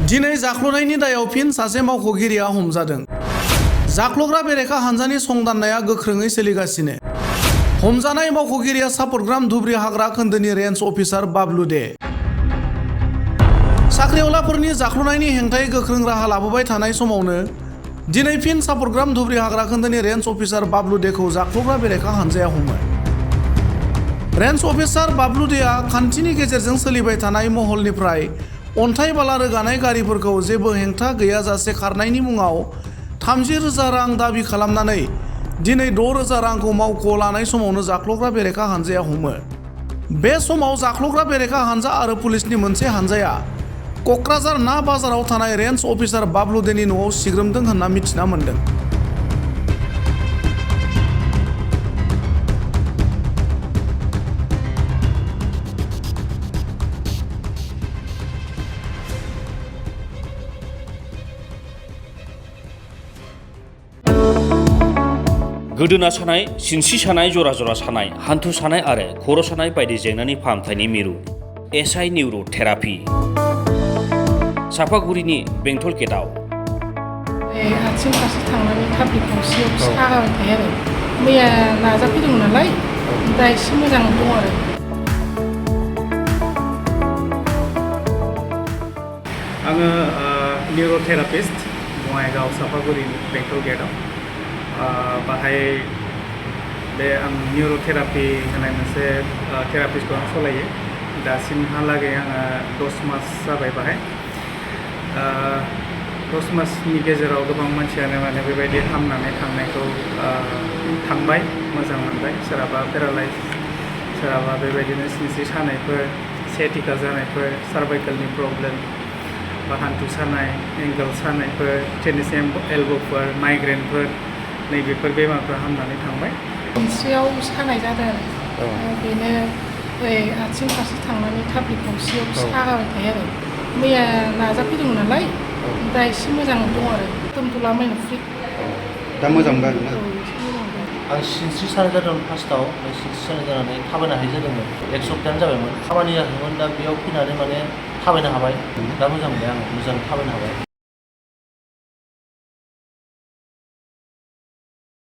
दिनै जाख्ल'नायनि दायाव फिन सासे मावख'गिरिया हमजादों। जाख्ल'ग्रा बेरेखा हानजानि संदाननाया गोख्रोङै सोलिगासिनो। हमजानाय मावख'गिरिया सापटग्राम धुब्रि हाग्रा खोन्दोनि रेन्ज अफिसार बाबलु दे। साख्रिआवलाफोरनि जाख्ल'नायनि हेंथायै गोख्रों राहा लाबोबाय थानाय समावनो दिनै फिन सापटग्राम धुब्रि हाग्रा खोन्दोनि रेन्ज अफिसार बाबलु देखौ जाख्ल'ग्रा बेरेखा हानजाया हमो। रेन्ज अफिसार बाबलु देआ खान्थिनि गेजेरजों सोलिबाय थानाय महलनिफ्राय अन्थाइ बाला रोगानाय गारिफोरखौ जेबो हेंथा गैयाजासे खारनायनि मुङाव 30,000 रां दाबि खालामनानै दिनै 6,000 रांखौ मावख'आव लानाय समावनो जाख्ल'ग्रा बेरेखा हानजाया हमो। बे समाव जाख्ल'ग्रा बेरेखा हानजा आरो पुलिसनि मोनसे हानजाया क'क्राझार ना बाजाराव थानाय रेन्ज अफिसार बाबलु देनि न'आव सिग्रोमदों होनना मिथिना मोन्दों। गोदोना सानाय, सिनस्रि सानाय, जरा जरा सानाय, हान्थु सानाय आरो खर' सानाय बायदि जेंनानि फाहामथायनि मिरु एसआइ निउर' थेरापि। सापागुरिनि बेंटल गेटआव। आथिं फारसे थांनानै थाब्लिक गंसेयाव सागाबाय थायो आरो मैया नाजाफैदोंमोन नालाय दा एसे मोजां दं आरो। आङो निउर' थेरापिस्ट बङाइगाव सापागुरिनि बेंटल गेटआव बाहाय बे आं निउर' थेरापि होनाय मोनसे थेरापिस्टखौ आं सालायो। दासिमहालागै आङो 10 मास जाबाय बाहाय। 10 मासनि गेजेराव गोबां मानसियानो माने बेबायदि हामनानै थांनायखौ थांबाय, मोजां मोनबाय। सोरहाबा पेरालाइज, सोरहाबा बेबायदिनो सिनस्रि सानायफोर, सेटिका जानायफोर, सार्भाइकेलनि प्रब्लेम बा हान्थु सानाय, एंगल सानायफोर, टेनिस एल्ब'फोर, माइग्रेनफोर नैबेफोर बेमारफ्रा हामनानै थांबाय। सिनस्रियाव सानाय जादों आरो बेनो आथिं फारसे थांनानै थाब्लिक गंसेयाव सागाबाय थायो आरो मैया नाजाफैदोंमोन नालाय दा एसे मोजां दं आरो दोनथ'ला माइनो फ्रि। दा मोजां मोनबाय आरोना? आं सिनस्रि सानाय जादोंमोन फार्स्टआव, सिनस्रि सानाय जानानै थाबायनो हायि जादोंमोन। 1 सप्तायानो जाबायमोन। खामानि जादोंमोन, दा बेयाव फैनानै माने थाबायनो हाबाय। दा मोजां मोनबाय आं, मोजां थाबायनो हाबाय।